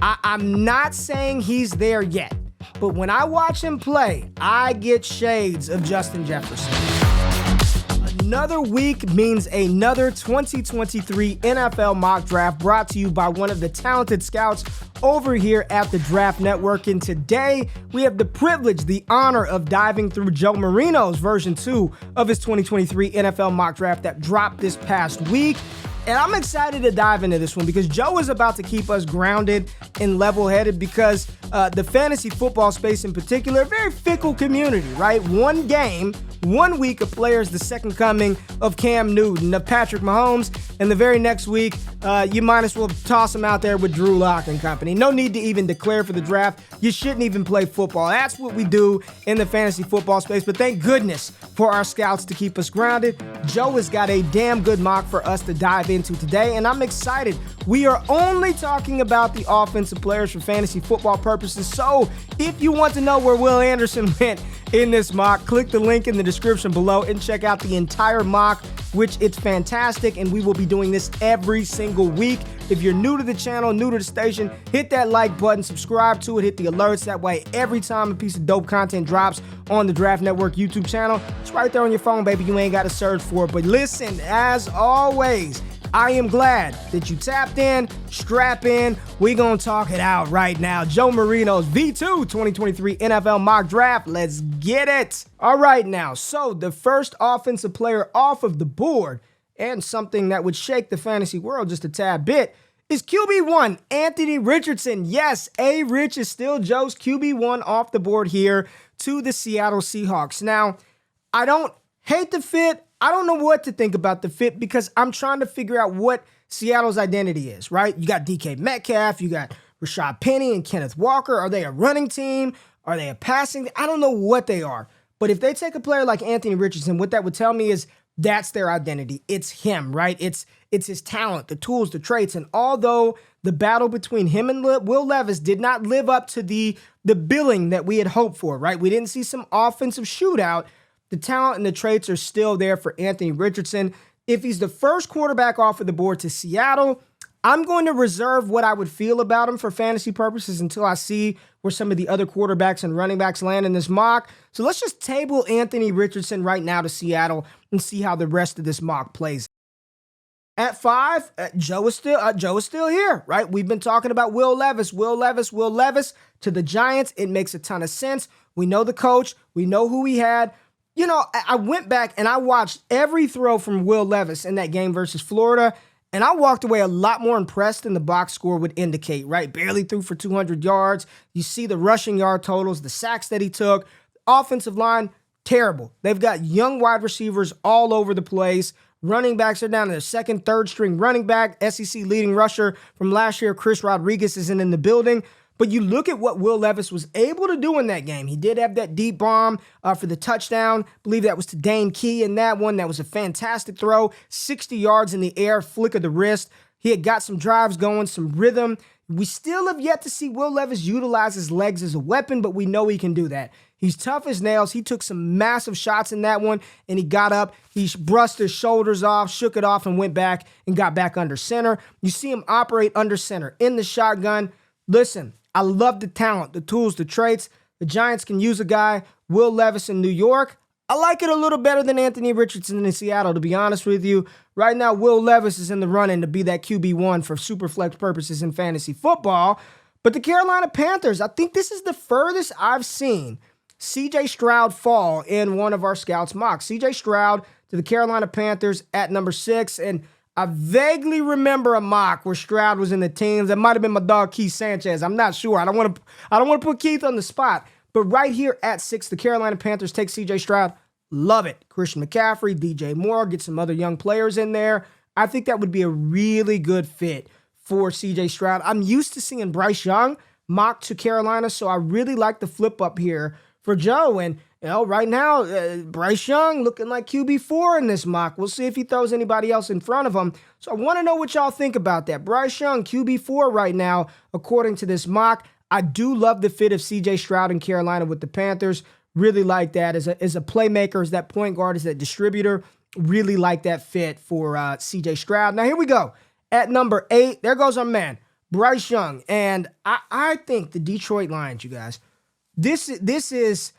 I'm not saying he's there yet, but when I watch him play, I get shades of Justin Jefferson. Another week means another 2023 NFL mock draft brought to you by one of the talented scouts over here at the Draft Network. And today we have the privilege, the honor of diving through Joe Marino's version 2 of his 2023 NFL mock draft that dropped this past week. And I'm excited to dive into this one because Joe is about to keep us grounded and level-headed because the fantasy football space in particular, a very fickle community, right? One game, 1 week, a player is the second coming of Cam Newton, of Patrick Mahomes, and the very next week, you might as well toss him out there with Drew Lock and company. No need to even declare for the draft. You shouldn't even play football. That's what we do in the fantasy football space, but thank goodness for our scouts to keep us grounded. Joe has got a damn good mock for us to dive into today, and I'm excited. We are only talking about the offensive players for fantasy football purposes, so if you want to know where Will Anderson went in this mock, click the link in the description below and check out the entire mock, which it's fantastic, and we will be doing this every single week. If you're new to the channel, new to the station, hit that like button, subscribe to it, hit the alerts. That way, every time a piece of dope content drops on the Draft Network YouTube channel, it's right there on your phone, baby. You ain't got to search for it. But listen, as always, I am glad that you tapped in, strap in. We're going to talk it out right now. Joe Marino's V2 2023 NFL mock draft. Let's get it. All right now, so the first offensive player off of the board, and something that would shake the fantasy world just a tad bit, is QB1, Anthony Richardson. Yes, A-Rich is still Joe's QB1 off the board here to the Seattle Seahawks. Now, I don't hate the fit. I don't know what to think about the fit because I'm trying to figure out what Seattle's identity is, right? You got DK Metcalf, you got Rashad Penny and Kenneth Walker. Are they a running team? Are they a passing? I don't know what they are. But if they take a player like Anthony Richardson, what that would tell me is that's their identity. It's him, right? It's his talent, the tools, the traits. And although the battle between him and Will Levis did not live up to the billing that we had hoped for, right? We didn't see some offensive shootout. The talent and the traits are still there for Anthony Richardson. If he's the first quarterback off of the board to Seattle, I'm going to reserve what I would feel about him for fantasy purposes until I see where some of the other quarterbacks and running backs land in this mock. So let's just table Anthony Richardson right now to Seattle and see how the rest of this mock plays. At 5, Joe is still here, right? We've been talking about Will Levis to the Giants. It makes a ton of sense. We know the coach. We know who he had. You know, I went back and I watched every throw from Will Levis in that game versus Florida, and I walked away a lot more impressed than the box score would indicate, right? Barely threw for 200 yards. You see the rushing yard totals, the sacks that he took. Offensive line, terrible. They've got young wide receivers all over the place. Running backs are down to their second, third string running back. SEC leading rusher from last year, Chris Rodriguez, isn't in the building. But you look at what Will Levis was able to do in that game. He did have that deep bomb for the touchdown. I believe that was to Dane Key in that one. That was a fantastic throw. 60 yards in the air, flick of the wrist. He had got some drives going, some rhythm. We still have yet to see Will Levis utilize his legs as a weapon, but we know he can do that. He's tough as nails. He took some massive shots in that one, and he got up. He brushed his shoulders off, shook it off, and went back and got back under center. You see him operate under center in the shotgun. Listen, I love the talent, the tools, the traits. The Giants can use a guy, Will Levis in New York. I like it a little better than Anthony Richardson in Seattle, to be honest with you. Right now, Will Levis is in the running to be that QB1 for super flex purposes in fantasy football. But the Carolina Panthers, I think this is the furthest I've seen C.J. Stroud fall in one of our scouts' mocks. C.J. Stroud to the Carolina Panthers at number 6, and I vaguely remember a mock where Stroud was in the teens. That might have been my dog Keith Sanchez. I'm not sure. I don't want to put Keith on the spot. But right here at 6, the Carolina Panthers take C.J. Stroud. Love it. Christian McCaffrey, DJ Moore, get some other young players in there. I think that would be a really good fit for C.J. Stroud. I'm used to seeing Bryce Young mocked to Carolina, so I really like the flip up here for Joe. And you know, right now, Bryce Young looking like QB4 in this mock. We'll see if he throws anybody else in front of him. So I want to know what y'all think about that. Bryce Young, QB4 right now, according to this mock. I do love the fit of C.J. Stroud in Carolina with the Panthers. Really like that as a playmaker, as that point guard, as that distributor. Really like that fit for C.J. Stroud. Now, here we go. At number 8, there goes our man, Bryce Young. And I think the Detroit Lions, you guys, this is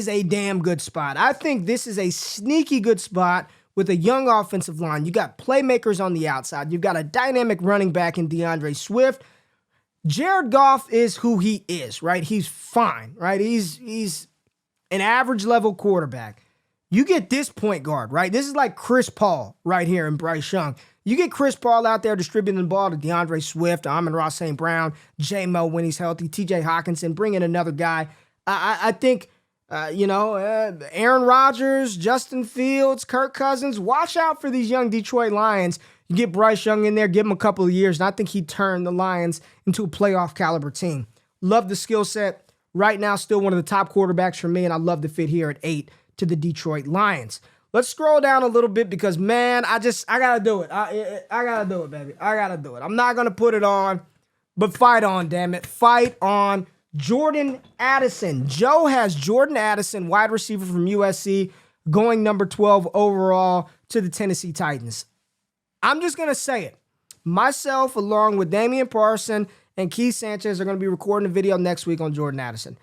a damn good spot. I think this is a sneaky good spot with a young offensive line. You got playmakers on the outside. You've got a dynamic running back in DeAndre Swift. Jared Goff is who he is, right? He's fine, right? He's an average level quarterback. You get this point guard, right? This is like Chris Paul right here in Bryce Young. You get Chris Paul out there distributing the ball to DeAndre Swift, Amon-Ra St. Brown, J-Mo when he's healthy, TJ Hawkinson, bring in another guy. I think, Aaron Rodgers, Justin Fields, Kirk Cousins, watch out for these young Detroit Lions. You get Bryce Young in there, give him a couple of years, and I think he'd turn the Lions into a playoff caliber team. Love the skill set. Right now, still one of the top quarterbacks for me, and I love the fit here at 8 to the Detroit Lions. Let's scroll down a little bit because, man, I got to do it. I got to do it, baby. I got to do it. I'm not going to put it on, but fight on, damn it. Fight on. Jordan Addison. Joe has Jordan Addison, wide receiver from USC, going number 12 overall to the Tennessee Titans. I'm just going to say it. Myself, along with Damian Parson and Keith Sanchez, are going to be recording a video next week on Jordan Addison.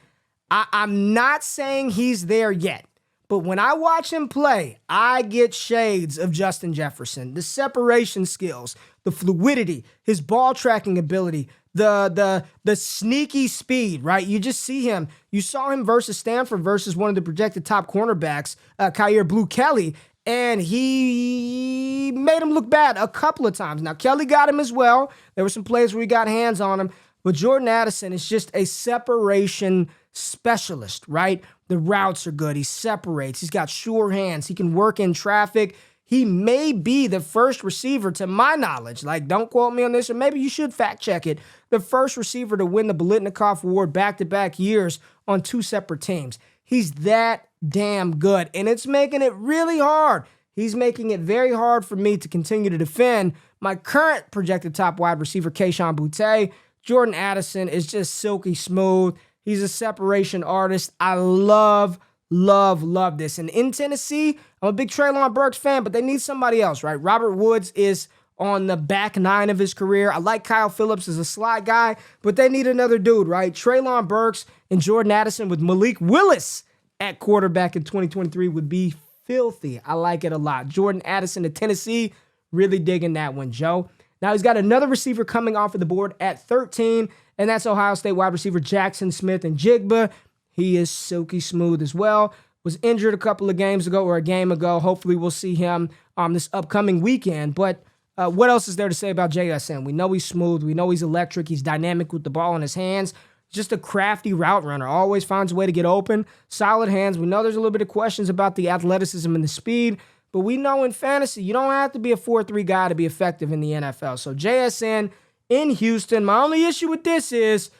I'm not saying he's there yet, but when I watch him play, I get shades of Justin Jefferson. The separation skills, the fluidity, his ball tracking ability, the sneaky speed, right? You just see him. You saw him versus Stanford versus one of the projected top cornerbacks, Kyer Blue Kelly, and he made him look bad a couple of times. Now, Kelly got him as well. There were some plays where he got hands on him, but Jordan Addison is just a separation specialist, right? The routes are good. He separates. He's got sure hands. He can work in traffic. He may be the first receiver, to my knowledge, like, don't quote me on this, or maybe you should fact check it, the first receiver to win the Biletnikoff Award back-to-back years on 2 separate teams. He's that damn good, and it's making it really hard. He's making it very hard for me to continue to defend my current projected top wide receiver, Kayshon Boutte. Jordan Addison is just silky smooth. He's a separation artist. I love this. And in Tennessee, I'm a big Treylon Burks fan, but they need somebody else, right? Robert Woods is on the back 9 of his career. I like Kyle Phillips as a slot guy, but they need another dude, right? Treylon Burks and Jordan Addison with Malik Willis at quarterback in 2023 would be filthy. I like it a lot. Jordan Addison to Tennessee, really digging that one, Joe. Now he's got another receiver coming off of the board at 13, and that's Ohio State wide receiver Jackson Smith-Njigba. He is silky smooth as well. Was injured a couple of games ago or a game ago. Hopefully we'll see him this upcoming weekend. But what else is there to say about JSN? We know he's smooth. We know he's electric. He's dynamic with the ball in his hands. Just a crafty route runner. Always finds a way to get open. Solid hands. We know there's a little bit of questions about the athleticism and the speed. But we know in fantasy, you don't have to be a 4-3 guy to be effective in the NFL. So JSN in Houston. My only issue with this is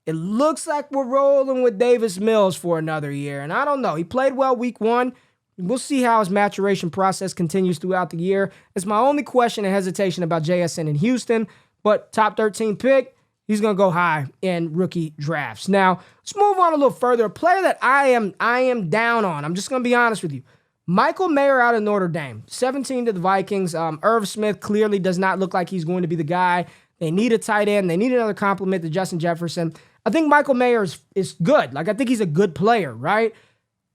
it looks like we're rolling with Davis Mills for another year. And I don't know. He played well week 1. We'll see how his maturation process continues throughout the year. It's my only question and hesitation about JSN in Houston. But top 13 pick, he's going to go high in rookie drafts. Now, let's move on a little further. A player that I am down on. I'm just going to be honest with you. Michael Mayer out of Notre Dame, 17 to the Vikings. Irv Smith clearly does not look like he's going to be the guy. They need a tight end. They need another complement to Justin Jefferson. I think Michael Mayer is good. Like, I think he's a good player, right?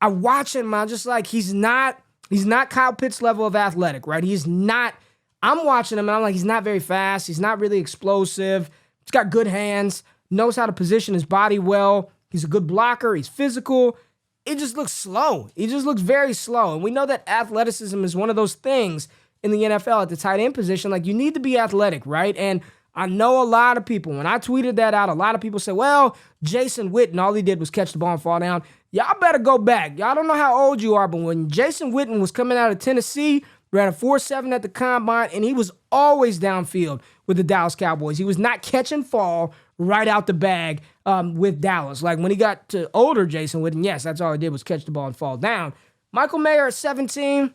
I watch him, I'm just like, he's not Kyle Pitts level of athletic, right? He's not. I'm watching him, and I'm like, he's not very fast. He's not really explosive. He's got good hands, knows how to position his body well. He's a good blocker. He's physical. It just looks slow. He just looks very slow. And we know that athleticism is one of those things in the NFL at the tight end position. Like, you need to be athletic, right? And I know a lot of people, when I tweeted that out, a lot of people say, well, Jason Witten, all he did was catch the ball and fall down. Y'all better go back. Y'all don't know how old you are, but when Jason Witten was coming out of Tennessee, ran a 4.7 at the combine, and he was always downfield with the Dallas Cowboys. He was not catch and fall right out the bag with Dallas. Like, when he got to older Jason Witten, yes, that's all he did was catch the ball and fall down. Michael Mayer at 17,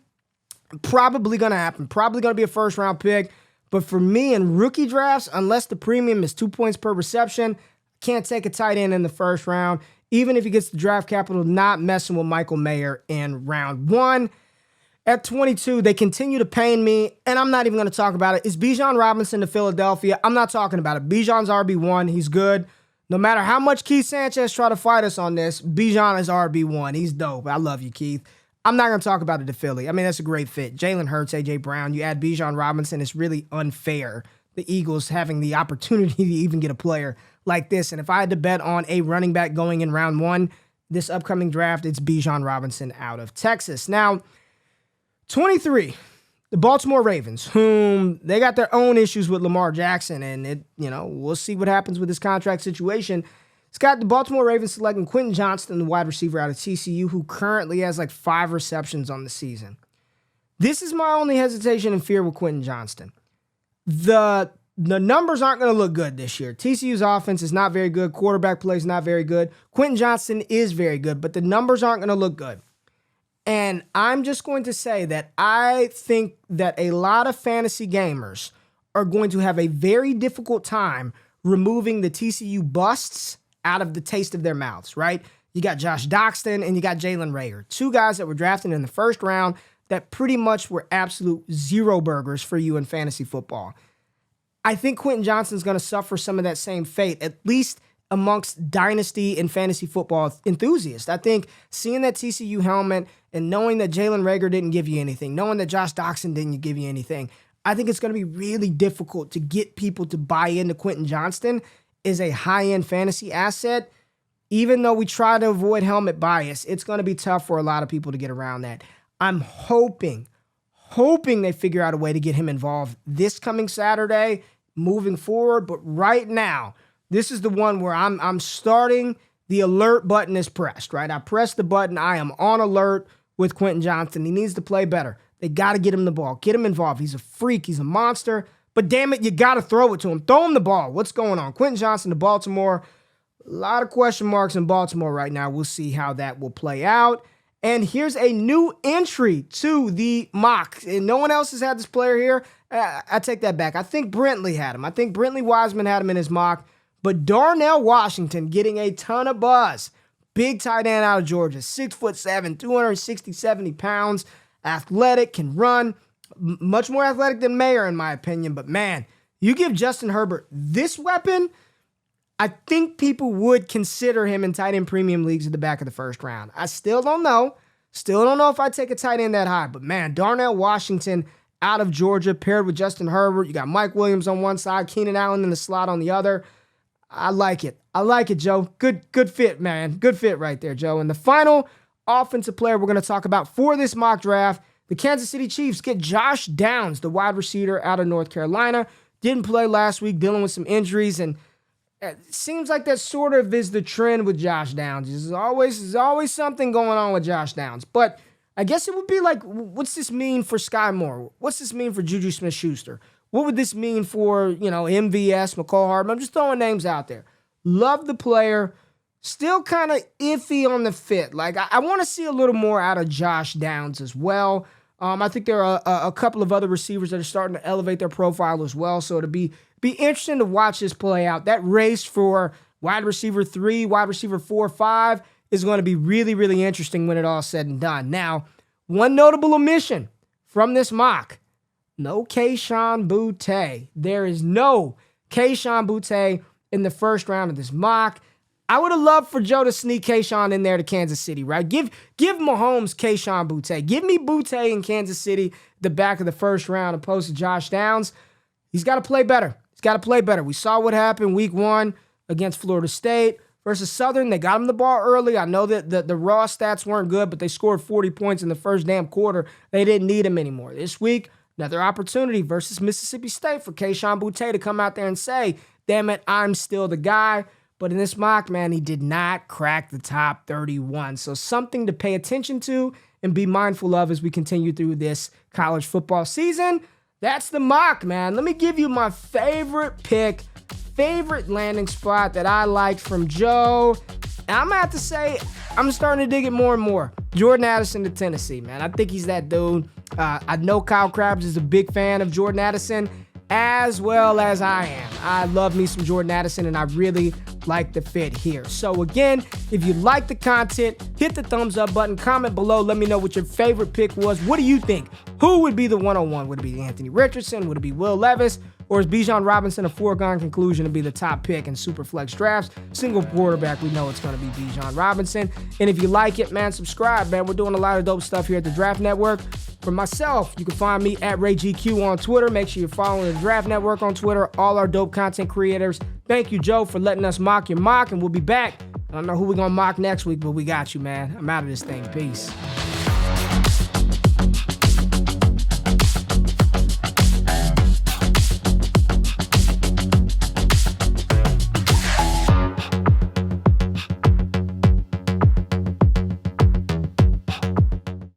probably going to happen. Probably going to be a first-round pick. But for me in rookie drafts, unless the premium is 2 points per reception, can't take a tight end in the first round. Even if he gets the draft capital, not messing with Michael Mayer in round 1. At 22, they continue to pain me, and I'm not even going to talk about it. Is Bijan Robinson to Philadelphia? I'm not talking about it. Bijan's RB1. He's good. No matter how much Keith Sanchez try to fight us on this, Bijan is RB1. He's dope. I love you, Keith. I'm not going to talk about it to Philly. I mean, that's a great fit. Jalen Hurts, A.J. Brown. You add Bijan Robinson. It's really unfair, the Eagles having the opportunity to even get a player like this. And if I had to bet on a running back going in round 1 this upcoming draft, it's Bijan Robinson out of Texas. Now, 23, the Baltimore Ravens, whom they got their own issues with Lamar Jackson, and we'll see what happens with this contract situation. It's got the Baltimore Ravens selecting Quentin Johnston, the wide receiver out of TCU, who currently has like 5 receptions on the season. This is my only hesitation and fear with Quentin Johnston. The numbers aren't going to look good this year. TCU's offense is not very good. Quarterback play is not very good. Quentin Johnston is very good, but the numbers aren't going to look good. And I'm just going to say that I think that a lot of fantasy gamers are going to have a very difficult time removing the TCU busts out of the taste of their mouths, right? You got Josh Doxson and you got Jalen Reagor, 2 guys that were drafted in the first round that pretty much were absolute zero burgers for you in fantasy football. I think Quentin Johnston's going to suffer some of that same fate, at least amongst dynasty and fantasy football enthusiasts. I think seeing that TCU helmet and knowing that Jalen Reagor didn't give you anything, knowing that Josh Doxson didn't give you anything, I think it's going to be really difficult to get people to buy into Quentin Johnston as a high-end fantasy asset. Even though we try to avoid helmet bias, it's going to be tough for a lot of people to get around that. I'm hoping they figure out a way to get him involved this coming Saturday, moving forward. But right now, this is the one where I'm starting, the alert button is pressed, right? I press the button. I am on alert with Quentin Johnston. He needs to play better. They got to get him the ball. Get him involved. He's a freak. He's a monster. But damn it, you got to throw it to him. Throw him the ball. What's going on? Quentin Johnston to Baltimore. A lot of question marks in Baltimore right now. We'll see how that will play out. And here's a new entry to the mock. And no one else has had this player here. I take that back. I think Brentley had him. I think Brentley Wiseman had him in his mock. But Darnell Washington getting a ton of buzz. Big tight end out of Georgia. 6'7", 260, 70 pounds. Athletic, can run. Much more athletic than Mayer, in my opinion. But man, you give Justin Herbert this weapon, I think people would consider him in tight end premium leagues at the back of the first round. I still don't know. Still don't know if I take a tight end that high. But man, Darnell Washington out of Georgia paired with Justin Herbert. You got Mike Williams on one side, Keenan Allen in the slot on the other. I like it. I like it, Joe. Good fit, man. Good fit right there, Joe. And the final offensive player we're going to talk about for this mock draft, the Kansas City Chiefs get Josh Downs, the wide receiver out of North Carolina. Didn't play last week, dealing with some injuries, and it seems like that sort of is the trend with Josh Downs. There's always something going on with Josh Downs. But I guess it would be like, what's this mean for Sky Moore? What's this mean for Juju Smith-Schuster? What would this mean for, MVS, McCall Hardman? I'm just throwing names out there. Love the player. Still kind of iffy on the fit. Like, I want to see a little more out of Josh Downs as well. I think there are a couple of other receivers that are starting to elevate their profile as well. So it'll be interesting to watch this play out. That race for wide receiver 3, wide receiver 4, 5 is going to be really, really interesting when it all said and done. Now, one notable omission from this mock, no Kayshon Boutte. There is no Kayshon Boutte in the first round of this mock. I would have loved for Joe to sneak Kayshon in there to Kansas City, right? Give Mahomes Kayshon Boutte. Give me Boutte in Kansas City, the back of the first round, opposed to Josh Downs. He's got to play better. We saw what happened week 1 against Florida State versus Southern. They got him the ball early. I know that the raw stats weren't good, but they scored 40 points in the first damn quarter. They didn't need him anymore. This week, another opportunity versus Mississippi State for Kayshon Boutte to come out there and say, damn it, I'm still the guy. But in this mock, man, he did not crack the top 31. So something to pay attention to and be mindful of as we continue through this college football season. That's the mock, man. Let me give you my favorite pick, favorite landing spot that I liked from Joe. And I'm going to have to say, I'm starting to dig it more and more. Jordan Addison to Tennessee, man. I think he's that dude. I know Kyle Krabs is a big fan of Jordan Addison. as well as I am. I love me some Jordan Addison, and I really like the fit here. So again, if you like the content, hit the thumbs up button, comment below, let me know what your favorite pick was. What do you think? Who would be the 101? Would it be Anthony Richardson? Would it be Will Levis? Or is Bijan Robinson a foregone conclusion to be the top pick in super flex drafts? Single quarterback, we know it's going to be Bijan Robinson. And if you like it, man, subscribe, man. We're doing a lot of dope stuff here at the Draft Network. For myself, you can find me at RayGQ on Twitter. Make sure you're following the Draft Network on Twitter, all our dope content creators. Thank you, Joe, for letting us mock your mock, and we'll be back. I don't know who we're going to mock next week, but we got you, man. I'm out of this thing. Peace.